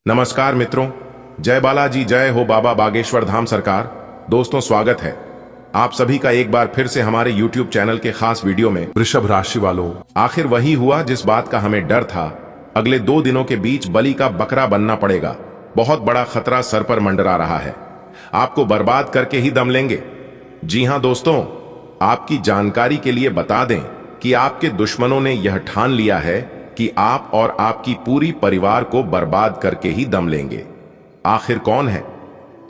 नमस्कार मित्रों, जय बालाजी, जय हो बाबा बागेश्वर धाम सरकार। दोस्तों, स्वागत है आप सभी का एक बार फिर से हमारे YouTube चैनल के खास वीडियो में। वृषभ राशि वालों, आखिर वही हुआ जिस बात का हमें डर था। अगले 2 दिनों के बीच बलि का बकरा बनना पड़ेगा। बहुत बड़ा खतरा सर पर मंडरा रहा है। आपको बर्बाद करके ही दम लेंगे। जी हां दोस्तों, आपकी जानकारी के लिए बता दें कि आपके दुश्मनों ने यह ठान लिया है कि आप और आपकी पूरी परिवार को बर्बाद करके ही दम लेंगे। आखिर कौन है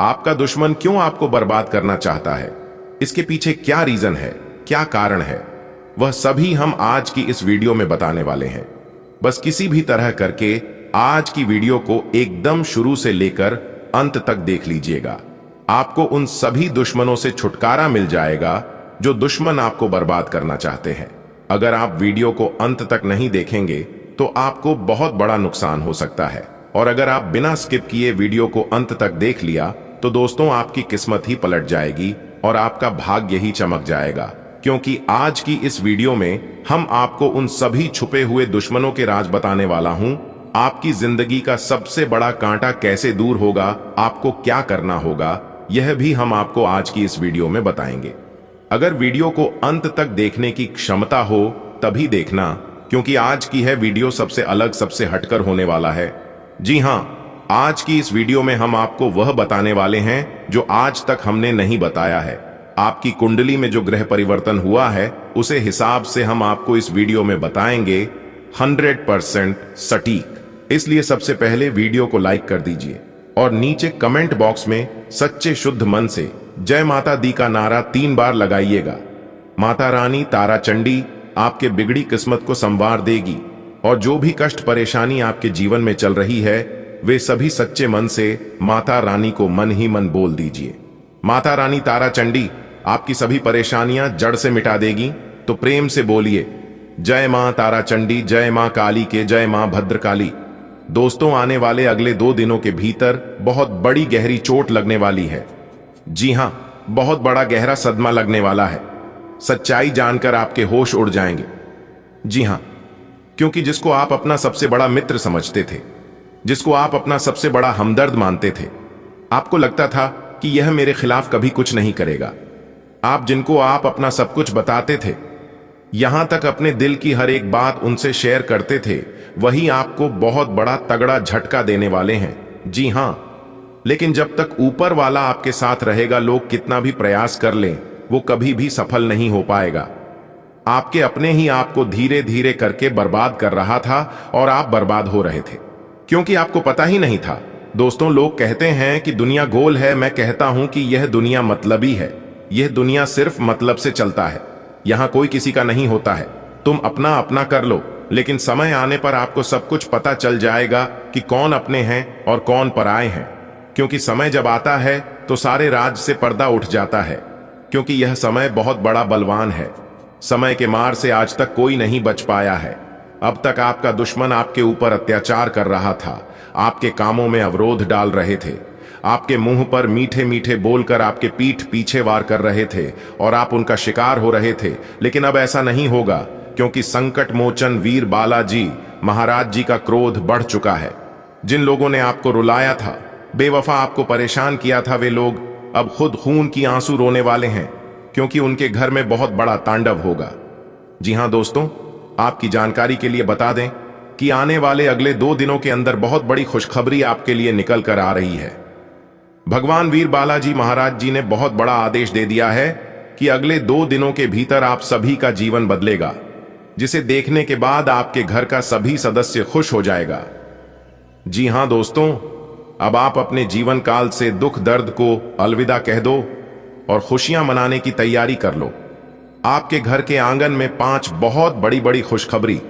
आपका दुश्मन? क्यों आपको बर्बाद करना चाहता है? इसके पीछे क्या रीजन है, क्या कारण है? वह सभी हम आज की इस वीडियो में बताने वाले हैं। बस किसी भी तरह करके आज की वीडियो को एकदम शुरू से लेकर अंत तक देख लीजिएगा। आपको उन सभी दुश्मनों से छुटकारा मिल जाएगा जो दुश्मन आपको बर्बाद करना चाहते हैं। अगर आप वीडियो को अंत तक नहीं देखेंगे तो आपको बहुत बड़ा नुकसान हो सकता है, और अगर आप बिना स्किप किए वीडियो को अंत तक देख लिया तो दोस्तों आपकी किस्मत ही पलट जाएगी और आपका भाग्य ही चमक जाएगा। क्योंकि आज की इस वीडियो में हम आपको उन सभी छुपे हुए दुश्मनों के राज बताने वाला हूं। आपकी जिंदगी का सबसे बड़ा कांटा कैसे दूर होगा, आपको क्या करना होगा, यह भी हम आपको आज की इस वीडियो में बताएंगे। अगर वीडियो को अंत तक देखने की क्षमता हो तभी देखना, क्योंकि आज की है वीडियो सबसे अलग, सबसे हटकर होने वाला है। जी हां, आज की इस वीडियो में हम आपको वह बताने वाले हैं जो आज तक हमने नहीं बताया है। आपकी कुंडली में जो ग्रह परिवर्तन हुआ है उसे हिसाब से हम आपको इस वीडियो में बताएंगे 100% सटीक। इसलिए सबसे पहले वीडियो को लाइक कर दीजिए और नीचे कमेंट बॉक्स में सच्चे शुद्ध मन से जय माता दी का नारा 3 बार लगाइएगा। माता रानी तारा चंडी आपके बिगड़ी किस्मत को संवार देगी, और जो भी कष्ट परेशानी आपके जीवन में चल रही है वे सभी सच्चे मन से माता रानी को मन ही मन बोल दीजिए। माता रानी तारा चंडी आपकी सभी परेशानियां जड़ से मिटा देगी। तो प्रेम से बोलिए, जय मां तारा चंडी, जय मां काली के, जय मां भद्रकाली। दोस्तों, आने वाले अगले 2 दिनों के भीतर बहुत बड़ी गहरी चोट लगने वाली है। जी हां, बहुत बड़ा गहरा सदमा लगने वाला है। सच्चाई जानकर आपके होश उड़ जाएंगे। जी हां, क्योंकि जिसको आप अपना सबसे बड़ा मित्र समझते थे, जिसको आप अपना सबसे बड़ा हमदर्द मानते थे, आपको लगता था कि यह मेरे खिलाफ कभी कुछ नहीं करेगा। जिनको आप अपना सब कुछ बताते थे, यहां तक अपने दिल की हर एक बात उनसे शेयर करते थे, वही आपको बहुत बड़ा तगड़ा झटका देने वाले हैं। जी हां, लेकिन जब तक ऊपर वाला आपके साथ रहेगा, लोग कितना भी प्रयास कर लें वो कभी भी सफल नहीं हो पाएगा। आपके अपने ही आपको धीरे धीरे करके बर्बाद कर रहा था और आप बर्बाद हो रहे थे, क्योंकि आपको पता ही नहीं था। दोस्तों, लोग कहते हैं कि दुनिया गोल है। मैं कहता हूं कि यह दुनिया मतलबी है। यह दुनिया सिर्फ मतलब से चलता है। यहां कोई किसी का नहीं होता है। तुम अपना अपना कर लो, लेकिन समय आने पर आपको सब कुछ पता चल जाएगा कि कौन अपने हैं और कौन पराए हैं। क्योंकि समय जब आता है तो सारे राज से पर्दा उठ जाता है, क्योंकि यह समय बहुत बड़ा बलवान है। समय के मार से आज तक कोई नहीं बच पाया है। अब तक आपका दुश्मन आपके ऊपर अत्याचार कर रहा था, आपके कामों में अवरोध डाल रहे थे, आपके मुंह पर मीठे मीठे बोलकर आपके पीठ पीछे वार कर रहे थे और आप उनका शिकार हो रहे थे। लेकिन अब ऐसा नहीं होगा, क्योंकि संकट मोचन वीर बालाजी महाराज जी का क्रोध बढ़ चुका है। जिन लोगों ने आपको रुलाया था, बेवफा आपको परेशान किया था, वे लोग अब खुद खून की आंसू रोने वाले हैं, क्योंकि उनके घर में बहुत बड़ा तांडव होगा। जी हां दोस्तों, आपकी जानकारी के लिए बता दें कि आने वाले अगले 2 दिनों के अंदर बहुत बड़ी खुशखबरी आपके लिए निकल कर आ रही है। भगवान वीर बालाजी महाराज जी ने बहुत बड़ा आदेश दे दिया है कि अगले 2 दिनों के भीतर आप सभी का जीवन बदलेगा, जिसे देखने के बाद आपके घर का सभी सदस्य खुश हो जाएगा। जी हां दोस्तों, अब आप अपने जीवन काल से दुख दर्द को अलविदा कह दो और खुशियां मनाने की तैयारी कर लो। आपके घर के आंगन में 5 बहुत बड़ी बड़ी खुशखबरी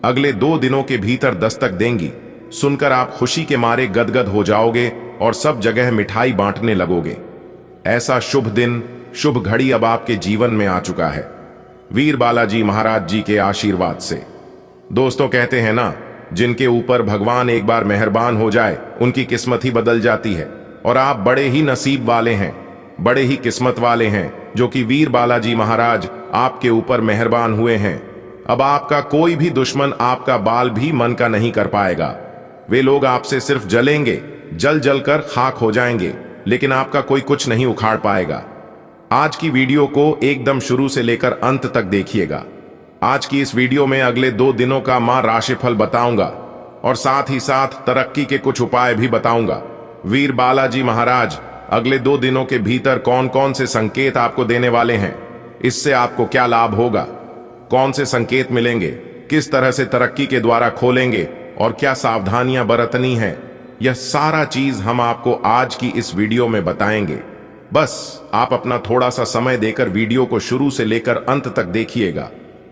अगले 2 दिनों के भीतर दस्तक देंगी। सुनकर आप खुशी के मारे गदगद हो जाओगे और सब जगह मिठाई बांटने लगोगे। ऐसा शुभ दिन, शुभ घड़ी अब आपके जीवन में आ चुका है, वीर बालाजी महाराज जी के आशीर्वाद से। दोस्तों, कहते हैं ना, जिनके ऊपर भगवान एक बार मेहरबान हो जाए उनकी किस्मत ही बदल जाती है। और आप बड़े ही नसीब वाले हैं, बड़े ही किस्मत वाले हैं, जो कि वीर बालाजी महाराज आपके ऊपर मेहरबान हुए हैं। अब आपका कोई भी दुश्मन आपका बाल भी मन का नहीं कर पाएगा। वे लोग आपसे सिर्फ जलेंगे, जल जल कर खाक हो जाएंगे, लेकिन आपका कोई कुछ नहीं उखाड़ पाएगा। आज की वीडियो को एकदम शुरू से लेकर अंत तक देखिएगा। आज की इस वीडियो में अगले 2 दिनों का मां राशिफल बताऊंगा और साथ ही साथ तरक्की के कुछ उपाय भी बताऊंगा। वीर बालाजी महाराज अगले 2 दिनों के भीतर कौन कौन से संकेत आपको देने वाले हैं, इससे आपको क्या लाभ होगा, कौन से संकेत मिलेंगे, किस तरह से तरक्की के द्वारा खोलेंगे और क्या सावधानियां बरतनी है, यह सारा चीज हम आपको आज की इस वीडियो में बताएंगे। बस आप अपना थोड़ा सा समय देकर वीडियो को शुरू से लेकर अंत तक देखिएगा।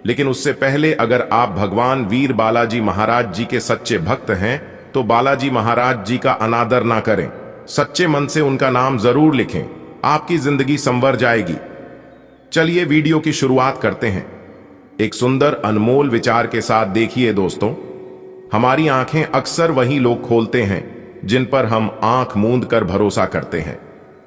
लेकिन उससे पहले अगर आप भगवान वीर बालाजी महाराज जी के सच्चे भक्त हैं तो बालाजी महाराज जी का अनादर ना करें, सच्चे मन से उनका नाम जरूर लिखें, आपकी जिंदगी संवर जाएगी। चलिए वीडियो की शुरुआत करते हैं। एक सुंदर अनमोल विचार के साथ देखिए दोस्तों, हमारी आंखें अक्सर वही लोग खोलते हैं जिन पर हम आंख मूंद कर भरोसा करते हैं।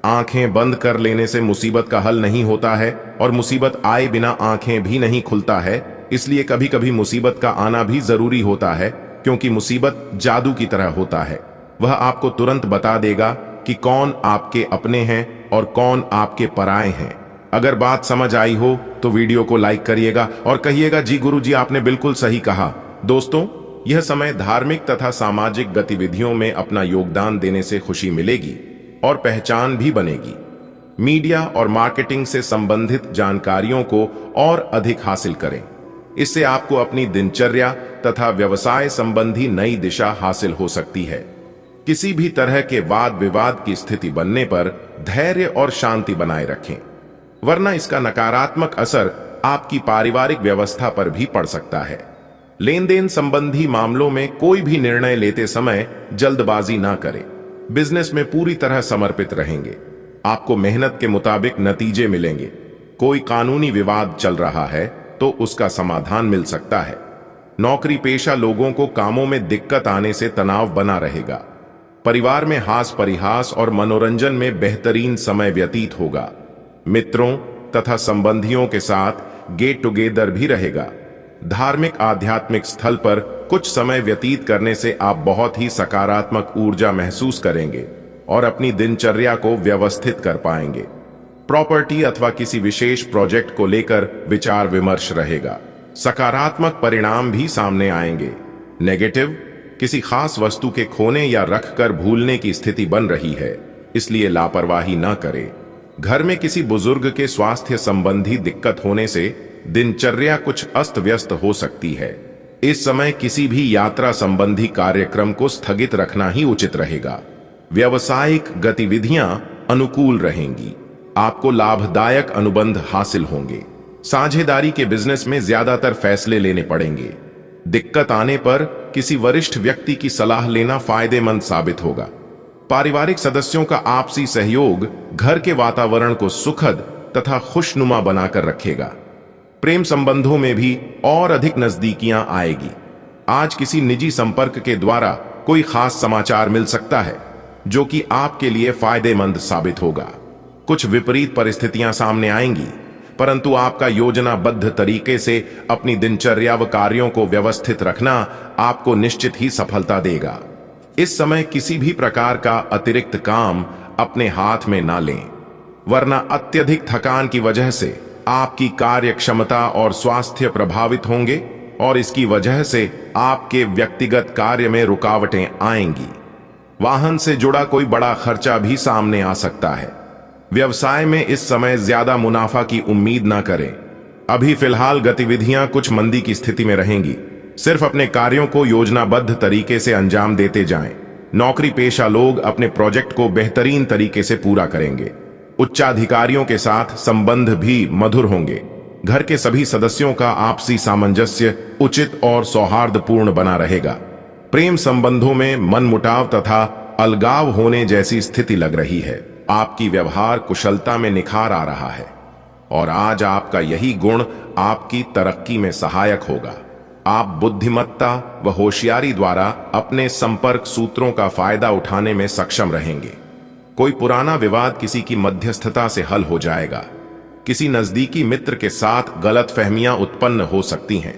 आंखें बंद कर लेने से मुसीबत का हल नहीं होता है और मुसीबत आए बिना आंखें भी नहीं खुलता है। इसलिए कभी कभी मुसीबत का आना भी जरूरी होता है, क्योंकि मुसीबत जादू की तरह होता है। वह आपको तुरंत बता देगा कि कौन आपके अपने हैं और कौन आपके पराए हैं। अगर बात समझ आई हो तो वीडियो को लाइक करिएगा और कहिएगा जी गुरुजी आपने बिल्कुल सही कहा। दोस्तों, यह समय धार्मिक तथा सामाजिक गतिविधियों में अपना योगदान देने से खुशी मिलेगी और पहचान भी बनेगी। मीडिया और मार्केटिंग से संबंधित जानकारियों को और अधिक हासिल करें। इससे आपको अपनी दिनचर्या तथा व्यवसाय संबंधी नई दिशा हासिल हो सकती है। किसी भी तरह के वाद विवाद की स्थिति बनने पर धैर्य और शांति बनाए रखें, वरना इसका नकारात्मक असर आपकी पारिवारिक व्यवस्था पर भी पड़ सकता है। लेन देन संबंधी मामलों में कोई भी निर्णय लेते समय जल्दबाजी ना करें। बिजनेस में पूरी तरह समर्पित रहेंगे, आपको मेहनत के मुताबिक नतीजे मिलेंगे। कोई कानूनी विवाद चल रहा है तो उसका समाधान मिल सकता है। नौकरी पेशा लोगों को कामों में दिक्कत आने से तनाव बना रहेगा। परिवार में हास परिहास और मनोरंजन में बेहतरीन समय व्यतीत होगा। मित्रों तथा संबंधियों के साथ गेट टुगेदर भी रहेगा। धार्मिक आध्यात्मिक स्थल पर कुछ समय व्यतीत करने से आप बहुत ही सकारात्मक ऊर्जा महसूस करेंगे और अपनी दिनचर्या को व्यवस्थित कर पाएंगे। प्रॉपर्टी अथवा किसी विशेष प्रोजेक्ट को लेकर विचार विमर्श रहेगा। सकारात्मक परिणाम भी सामने आएंगे। नेगेटिव, किसी खास वस्तु के खोने या रखकर भूलने की स्थिति बन रही है, इसलिए लापरवाही न करें। घर में किसी बुजुर्ग के स्वास्थ्य संबंधी दिक्कत होने से दिनचर्या कुछ अस्त व्यस्त हो सकती है। इस समय किसी भी यात्रा संबंधी कार्यक्रम को स्थगित रखना ही उचित रहेगा। व्यावसायिक गतिविधियां अनुकूल रहेंगी, आपको लाभदायक अनुबंध हासिल होंगे। साझेदारी के बिजनेस में ज्यादातर फैसले लेने पड़ेंगे। दिक्कत आने पर किसी वरिष्ठ व्यक्ति की सलाह लेना फायदेमंद साबित होगा। पारिवारिक सदस्यों का आपसी सहयोग घर के वातावरण को सुखद तथा खुशनुमा बनाकर रखेगा। प्रेम संबंधों में भी और अधिक नजदीकियां आएगी। आज किसी निजी संपर्क के द्वारा कोई खास समाचार मिल सकता है जो कि आपके लिए फायदेमंद साबित होगा। कुछ विपरीत परिस्थितियां सामने आएंगी, परंतु आपका योजनाबद्ध तरीके से अपनी दिनचर्या व कार्यों को व्यवस्थित रखना आपको निश्चित ही सफलता देगा। इस समय किसी भी प्रकार का अतिरिक्त काम अपने हाथ में ना लें, वरना अत्यधिक थकान की वजह से आपकी कार्य क्षमता और स्वास्थ्य प्रभावित होंगे और इसकी वजह से आपके व्यक्तिगत कार्य में रुकावटें आएंगी। वाहन से जुड़ा कोई बड़ा खर्चा भी सामने आ सकता है। व्यवसाय में इस समय ज्यादा मुनाफा की उम्मीद ना करें। अभी फिलहाल गतिविधियां कुछ मंदी की स्थिति में रहेंगी। सिर्फ अपने कार्यों को योजनाबद्ध तरीके से अंजाम देते जाएं। नौकरी पेशा लोग अपने प्रोजेक्ट को बेहतरीन तरीके से पूरा करेंगे। उच्चाधिकारियों के साथ संबंध भी मधुर होंगे। घर के सभी सदस्यों का आपसी सामंजस्य उचित और सौहार्दपूर्ण बना रहेगा। प्रेम संबंधों में मनमुटाव तथा अलगाव होने जैसी स्थिति लग रही है। आपकी व्यवहार कुशलता में निखार आ रहा है और आज आपका यही गुण आपकी तरक्की में सहायक होगा। आप बुद्धिमत्ता व होशियारी द्वारा अपने संपर्क सूत्रों का फायदा उठाने में सक्षम रहेंगे। कोई पुराना विवाद किसी की मध्यस्थता से हल हो जाएगा। किसी नजदीकी मित्र के साथ गलतफहमियां उत्पन्न हो सकती हैं।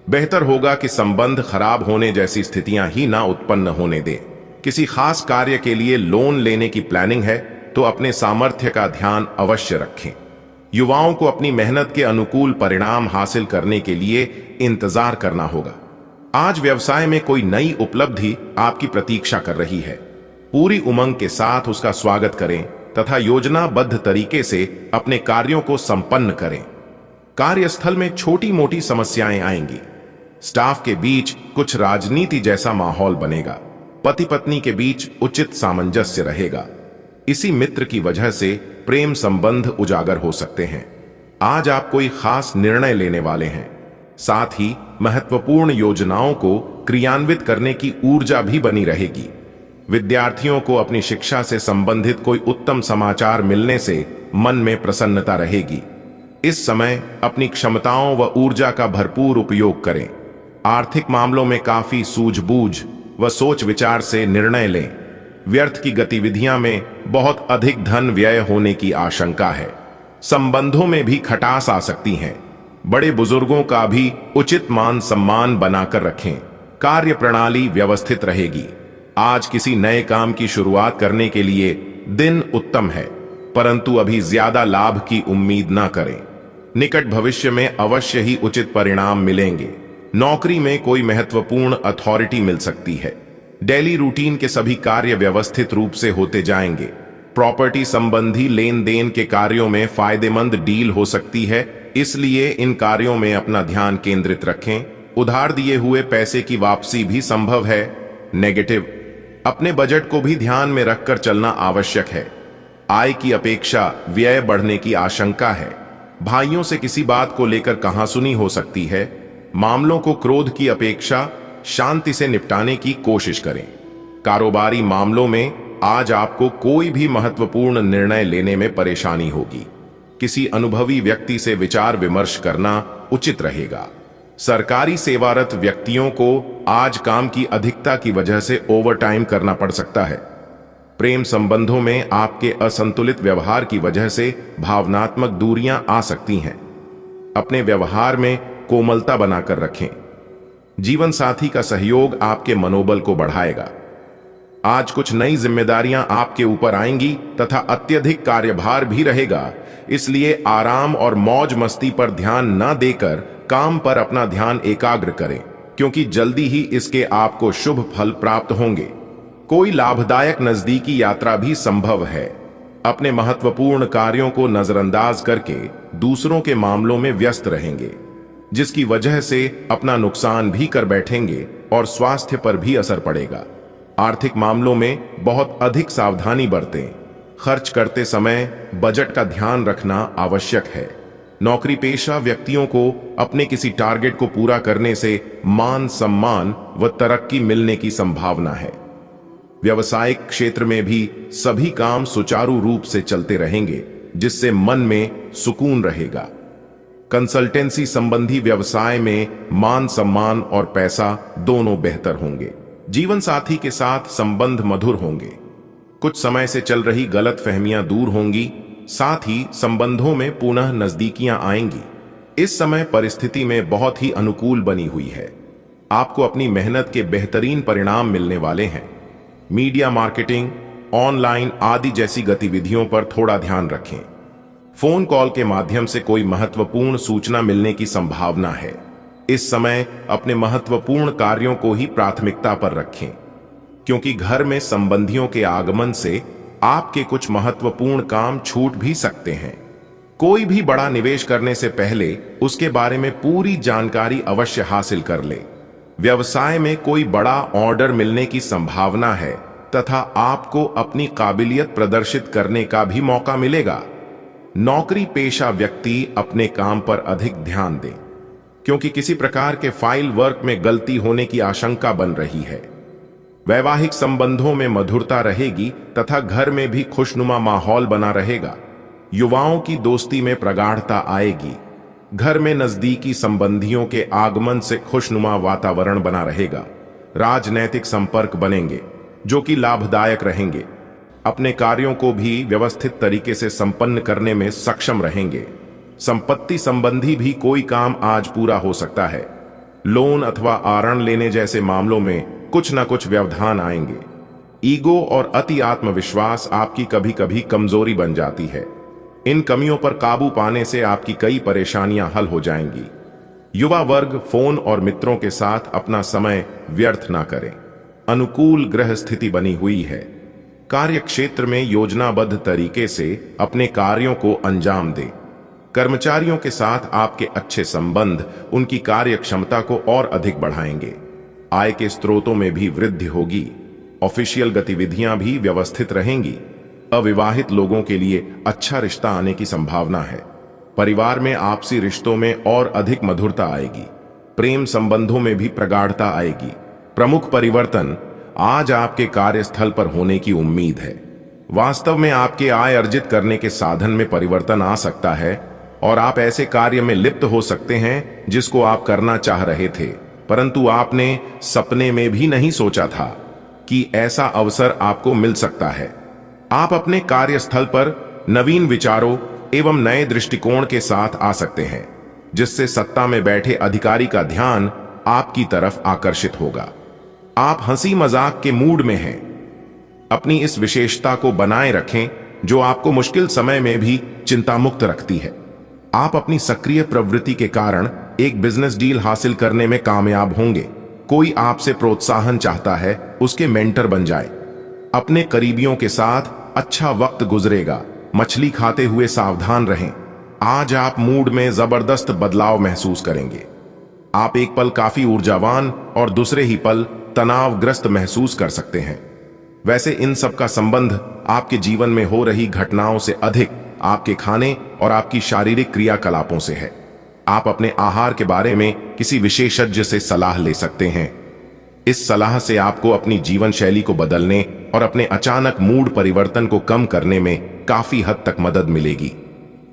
बेहतर होगा कि संबंध खराब होने जैसी स्थितियां ही ना उत्पन्न होने दें। किसी खास कार्य के लिए लोन लेने की प्लानिंग है तो अपने सामर्थ्य का ध्यान अवश्य रखें। युवाओं को अपनी मेहनत के अनुकूल परिणाम हासिल करने के लिए इंतजार करना होगा। आज व्यवसाय में कोई नई उपलब्धि आपकी प्रतीक्षा कर रही है। पूरी उमंग के साथ उसका स्वागत करें तथा योजनाबद्ध तरीके से अपने कार्यों को संपन्न करें। कार्यस्थल में छोटी मोटी समस्याएं आएंगी। स्टाफ के बीच कुछ राजनीति जैसा माहौल बनेगा। पति पत्नी के बीच उचित सामंजस्य रहेगा। इसी मित्र की वजह से प्रेम संबंध उजागर हो सकते हैं। आज आप कोई खास निर्णय लेने वाले हैं। साथ ही महत्वपूर्ण योजनाओं को क्रियान्वित करने की ऊर्जा भी बनी रहेगी। विद्यार्थियों को अपनी शिक्षा से संबंधित कोई उत्तम समाचार मिलने से मन में प्रसन्नता रहेगी। इस समय अपनी क्षमताओं व ऊर्जा का भरपूर उपयोग करें। आर्थिक मामलों में काफी सूझबूझ व सोच विचार से निर्णय लें। व्यर्थ की गतिविधियां में बहुत अधिक धन व्यय होने की आशंका है। संबंधों में भी खटास आ सकती है। बड़े बुजुर्गों का भी उचित मान सम्मान बनाकर रखें। कार्य प्रणाली व्यवस्थित रहेगी। आज किसी नए काम की शुरुआत करने के लिए दिन उत्तम है, परंतु अभी ज्यादा लाभ की उम्मीद ना करें। निकट भविष्य में अवश्य ही उचित परिणाम मिलेंगे। नौकरी में कोई महत्वपूर्ण अथॉरिटी मिल सकती है। डेली रूटीन के सभी कार्य व्यवस्थित रूप से होते जाएंगे। प्रॉपर्टी संबंधी लेन देन के कार्यों में फायदेमंद डील हो सकती है, इसलिए इन कार्यों में अपना ध्यान केंद्रित रखें। उधार दिए हुए पैसे की वापसी भी संभव है। नेगेटिव, अपने बजट को भी ध्यान में रखकर चलना आवश्यक है। आय की अपेक्षा व्यय बढ़ने की आशंका है। भाइयों से किसी बात को लेकर कहासुनी हो सकती है। मामलों को क्रोध की अपेक्षा शांति से निपटाने की कोशिश करें। कारोबारी मामलों में आज आपको कोई भी महत्वपूर्ण निर्णय लेने में परेशानी होगी। किसी अनुभवी व्यक्ति से विचार विमर्श करना उचित रहेगा। सरकारी सेवारत व्यक्तियों को आज काम की अधिकता की वजह से ओवरटाइम करना पड़ सकता है। प्रेम संबंधों में आपके असंतुलित व्यवहार की वजह से भावनात्मक दूरियां आ सकती हैं। अपने व्यवहार में कोमलता बनाकर रखें। जीवन साथी का सहयोग आपके मनोबल को बढ़ाएगा। आज कुछ नई जिम्मेदारियां आपके ऊपर आएंगी तथा अत्यधिक कार्यभार भी रहेगा, इसलिए आराम और मौज मस्ती पर ध्यान न देकर काम पर अपना ध्यान एकाग्र करें, क्योंकि जल्दी ही इसके आपको शुभ फल प्राप्त होंगे। कोई लाभदायक नजदीकी यात्रा भी संभव है। अपने महत्वपूर्ण कार्यों को नजरअंदाज करके दूसरों के मामलों में व्यस्त रहेंगे, जिसकी वजह से अपना नुकसान भी कर बैठेंगे और स्वास्थ्य पर भी असर पड़ेगा। आर्थिक मामलों में बहुत अधिक सावधानी बरतें। खर्च करते समय बजट का ध्यान रखना आवश्यक है। नौकरी पेशा व्यक्तियों को अपने किसी टारगेट को पूरा करने से मान सम्मान व तरक्की मिलने की संभावना है। व्यावसायिक क्षेत्र में भी सभी काम सुचारू रूप से चलते रहेंगे, जिससे मन में सुकून रहेगा। कंसल्टेंसी संबंधी व्यवसाय में मान सम्मान और पैसा दोनों बेहतर होंगे। जीवन साथी के साथ संबंध मधुर होंगे। कुछ समय से चल रही गलत फहमियां दूर होंगी, साथ ही संबंधों में पुनः नजदीकियां आएंगी। इस समय परिस्थिति में बहुत ही अनुकूल बनी हुई है। आपको अपनी मेहनत के बेहतरीन परिणाम मिलने वाले हैं। मीडिया मार्केटिंग, ऑनलाइन आदि जैसी गतिविधियों पर थोड़ा ध्यान रखें। फोन कॉल के माध्यम से कोई महत्वपूर्ण सूचना मिलने की संभावना है। इस समय अपने महत्वपूर्ण कार्यों को ही प्राथमिकता पर रखें, क्योंकि घर में संबंधियों के आगमन से आपके कुछ महत्वपूर्ण काम छूट भी सकते हैं। कोई भी बड़ा निवेश करने से पहले उसके बारे में पूरी जानकारी अवश्य हासिल कर ले। व्यवसाय में कोई बड़ा ऑर्डर मिलने की संभावना है तथा आपको अपनी काबिलियत प्रदर्शित करने का भी मौका मिलेगा। नौकरी पेशा व्यक्ति अपने काम पर अधिक ध्यान दें, क्योंकि किसी प्रकार के फाइल वर्क में गलती होने की आशंका बन रही है। वैवाहिक संबंधों में मधुरता रहेगी तथा घर में भी खुशनुमा माहौल बना रहेगा। युवाओं की दोस्ती में प्रगाढ़ता आएगी। घर में नजदीकी संबंधियों के आगमन से खुशनुमा वातावरण बना रहेगा। राजनैतिक संपर्क बनेंगे जो कि लाभदायक रहेंगे। अपने कार्यों को भी व्यवस्थित तरीके से संपन्न करने में सक्षम रहेंगे। संपत्ति संबंधी भी कोई काम आज पूरा हो सकता है। लोन अथवा आरण लेने जैसे मामलों में कुछ न कुछ व्यवधान आएंगे। ईगो और अति आत्मविश्वास आपकी कभी कभी कमजोरी बन जाती है। इन कमियों पर काबू पाने से आपकी कई परेशानियां हल हो जाएंगी। युवा वर्ग फोन और मित्रों के साथ अपना समय व्यर्थ ना करें। अनुकूल ग्रह स्थिति बनी हुई है। कार्य क्षेत्र में योजनाबद्ध तरीके से अपने कार्यों को अंजाम दें। कर्मचारियों के साथ आपके अच्छे संबंध उनकी कार्य क्षमता को और अधिक बढ़ाएंगे। आय के स्रोतों में भी वृद्धि होगी। ऑफिशियल गतिविधियां भी व्यवस्थित रहेंगी। अविवाहित लोगों के लिए अच्छा रिश्ता आने की संभावना है। परिवार में आपसी रिश्तों में और अधिक मधुरता आएगी। प्रेम संबंधों में भी प्रगाढ़ता आएगी। प्रमुख परिवर्तन आज आपके कार्यस्थल पर होने की उम्मीद है। वास्तव में आपके आय अर्जित करने के साधन में परिवर्तन आ सकता है और आप ऐसे कार्य में लिप्त हो सकते हैं जिसको आप करना चाह रहे थे, परंतु आपने सपने में भी नहीं सोचा था कि ऐसा अवसर आपको मिल सकता है। आप अपने कार्यस्थल पर नवीन विचारों एवं नए दृष्टिकोण के साथ आ सकते हैं, जिससे सत्ता में बैठे अधिकारी का ध्यान आपकी तरफ आकर्षित होगा। आप हंसी मजाक के मूड में हैं। अपनी इस विशेषता को बनाए रखें जो आपको मुश्किल समय में भी चिंतामुक्त रखती है। आप अपनी सक्रिय प्रवृत्ति के कारण एक बिजनेस डील हासिल करने में कामयाब होंगे। कोई आपसे प्रोत्साहन चाहता है, उसके मेंटर बन जाए। अपने करीबियों के साथ अच्छा वक्त गुजरेगा। मछली खाते हुए सावधान रहें। आज आप मूड में जबरदस्त बदलाव महसूस करेंगे। आप एक पल काफी ऊर्जावान और दूसरे ही पल तनावग्रस्त महसूस कर सकते हैं। वैसे इन सब का संबंध आपके जीवन में हो रही घटनाओं से अधिक आपके खाने और आपकी शारीरिक क्रियाकलापों से है। आप अपने आहार के बारे में किसी विशेषज्ञ से सलाह ले सकते हैं। इस सलाह से आपको अपनी जीवन शैली को बदलने और अपने अचानक मूड परिवर्तन को कम करने में काफी हद तक मदद मिलेगी।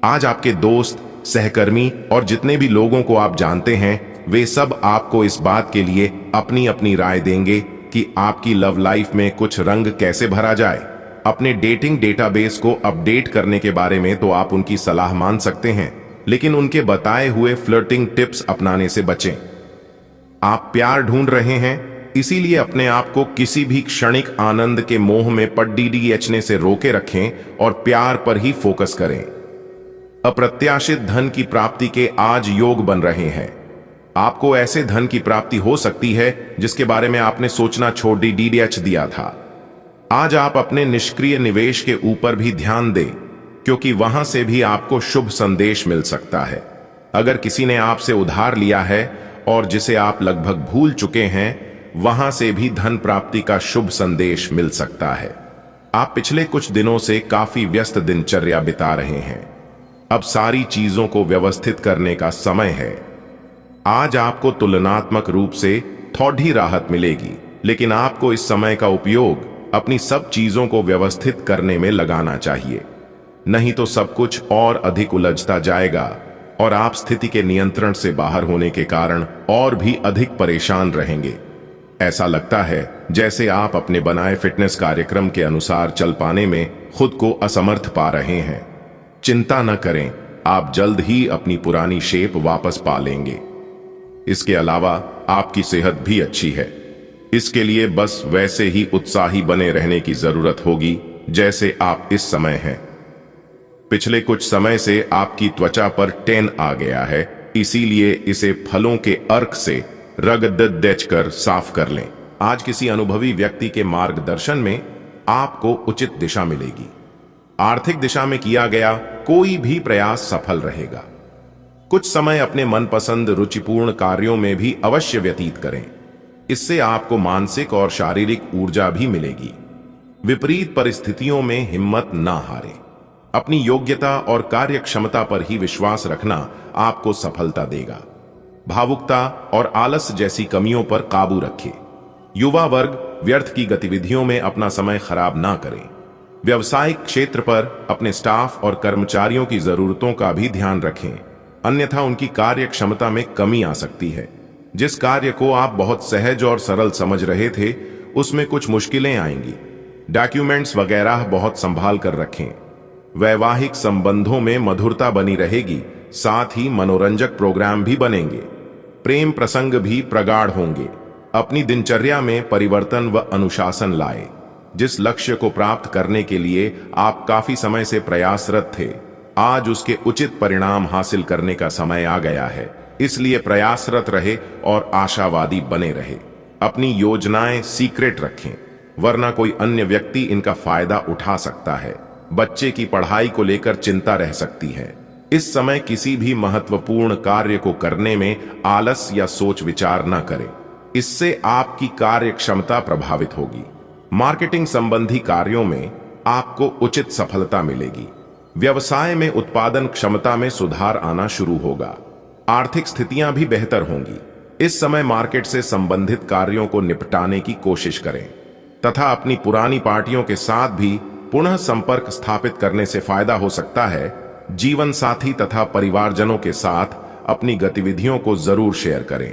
आज आपके दोस्त, सहकर्मी और जितने भी लोगों को आप जानते हैं, वे सब आपको इस बात के लिए अपनी अपनी राय देंगे कि आपकी लव लाइफ में कुछ रंग कैसे भरा जाए। अपने डेटिंग डेटाबेस को अपडेट करने के बारे में तो आप उनकी सलाह मान सकते हैं, लेकिन उनके बताए हुए फ्लर्टिंग टिप्स अपनाने से बचें। आप प्यार ढूंढ रहे हैं, इसीलिए अपने आप को किसी भी क्षणिक आनंद के मोह में पड़ने से रोके रखें और प्यार पर ही फोकस करें। अप्रत्याशित धन की प्राप्ति के आज योग बन रहे हैं। आपको ऐसे धन की प्राप्ति हो सकती है जिसके बारे में आपने सोचना छोड़ दिया था। आज आप अपने निष्क्रिय निवेश के ऊपर भी ध्यान दें, क्योंकि वहां से भी आपको शुभ संदेश मिल सकता है। अगर किसी ने आपसे उधार लिया है और जिसे आप लगभग भूल चुके हैं, वहां से भी धन प्राप्ति का शुभ संदेश मिल सकता है। आप पिछले कुछ दिनों से काफी व्यस्त दिनचर्या बिता रहे हैं। अब सारी चीजों को व्यवस्थित करने का समय है। आज आपको तुलनात्मक रूप से थोड़ी राहत मिलेगी, लेकिन आपको इस समय का उपयोग अपनी सब चीजों को व्यवस्थित करने में लगाना चाहिए, नहीं तो सब कुछ और अधिक उलझता जाएगा और आप स्थिति के नियंत्रण से बाहर होने के कारण और भी अधिक परेशान रहेंगे। ऐसा लगता है जैसे आप अपने बनाए फिटनेस कार्यक्रम के अनुसार चल पाने में खुद को असमर्थ पा रहे हैं। चिंता न करें, आप जल्द ही अपनी पुरानी शेप वापस पा लेंगे। इसके अलावा आपकी सेहत भी अच्छी है। इसके लिए बस वैसे ही उत्साही बने रहने की जरूरत होगी जैसे आप इस समय हैं। पिछले कुछ समय से आपकी त्वचा पर टैन आ गया है, इसीलिए इसे फलों के अर्क से रगड़ साफ कर लें। आज किसी अनुभवी व्यक्ति के मार्गदर्शन में आपको उचित दिशा मिलेगी। आर्थिक दिशा में किया गया कोई भी प्रयास सफल रहेगा। कुछ समय अपने मनपसंद रुचिपूर्ण कार्यों में भी अवश्य व्यतीत करें। इससे आपको मानसिक और शारीरिक ऊर्जा भी मिलेगी। विपरीत परिस्थितियों में हिम्मत ना हारें। अपनी योग्यता और कार्य क्षमता पर ही विश्वास रखना आपको सफलता देगा। भावुकता और आलस जैसी कमियों पर काबू रखें। युवा वर्ग व्यर्थ की गतिविधियों में अपना समय खराब ना करें। व्यवसायिक क्षेत्र पर अपने स्टाफ और कर्मचारियों की जरूरतों का भी ध्यान रखें, अन्यथा उनकी कार्य क्षमता में कमी आ सकती है। जिस कार्य को आप बहुत सहज और सरल समझ रहे थे, उसमें कुछ मुश्किलें आएंगी। डॉक्यूमेंट्स वगैरह बहुत संभाल कर रखें। वैवाहिक संबंधों में मधुरता बनी रहेगी, साथ ही मनोरंजक प्रोग्राम भी बनेंगे। प्रेम प्रसंग भी प्रगाढ़ होंगे। अपनी दिनचर्या में परिवर्तन व अनुशासन लाए। जिस लक्ष्य को प्राप्त करने के लिए आप काफी समय से प्रयासरत थे, आज उसके उचित परिणाम हासिल करने का समय आ गया है। इसलिए प्रयासरत रहे और आशावादी बने रहे। अपनी योजनाएं सीक्रेट रखें, वरना कोई अन्य व्यक्ति इनका फायदा उठा सकता है। बच्चे की पढ़ाई को लेकर चिंता रह सकती है। इस समय किसी भी महत्वपूर्ण कार्य को करने में आलस या सोच विचार न करें, इससे आपकी कार्य क्षमता प्रभावित होगी। मार्केटिंग संबंधी कार्यों में आपको उचित सफलता मिलेगी। व्यवसाय में उत्पादन क्षमता में सुधार आना शुरू होगा। आर्थिक स्थितियां भी बेहतर होंगी। इस समय मार्केट से संबंधित कार्यों को निपटाने की कोशिश करें तथा अपनी पुरानी पार्टियों के साथ भी पुनः संपर्क स्थापित करने से फायदा हो सकता है। जीवन साथी तथा परिवारजनों के साथ अपनी गतिविधियों को जरूर शेयर करें।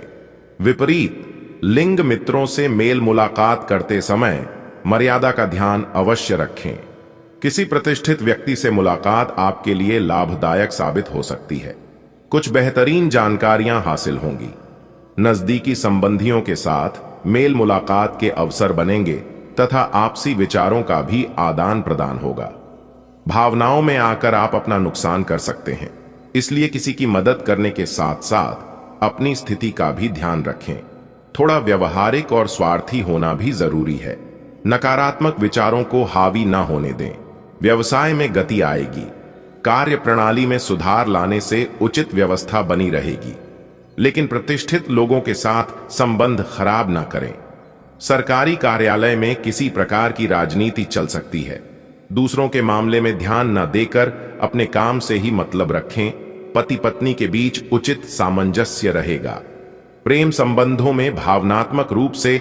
विपरीत लिंग मित्रों से मेल मुलाकात करते समय मर्यादा का ध्यान अवश्य रखें। किसी प्रतिष्ठित व्यक्ति से मुलाकात आपके लिए लाभदायक साबित हो सकती है। कुछ बेहतरीन जानकारियां हासिल होंगी। नजदीकी संबंधियों के साथ मेल मुलाकात के अवसर बनेंगे तथा आपसी विचारों का भी आदान प्रदान होगा। भावनाओं में आकर आप अपना नुकसान कर सकते हैं, इसलिए किसी की मदद करने के साथ साथ अपनी स्थिति का भी ध्यान रखें। थोड़ा व्यवहारिक और स्वार्थी होना भी जरूरी है। नकारात्मक विचारों को हावी ना होने दें। व्यवसाय में गति आएगी। कार्य प्रणाली में सुधार लाने से उचित व्यवस्था बनी रहेगी, लेकिन प्रतिष्ठित लोगों के साथ संबंध खराब ना करें। सरकारी कार्यालय में किसी प्रकार की राजनीति चल सकती है। दूसरों के मामले में ध्यान न देकर अपने काम से ही मतलब रखें। पति पत्नी के बीच उचित सामंजस्य रहेगा। प्रेम संबंधों में भावनात्मक रूप से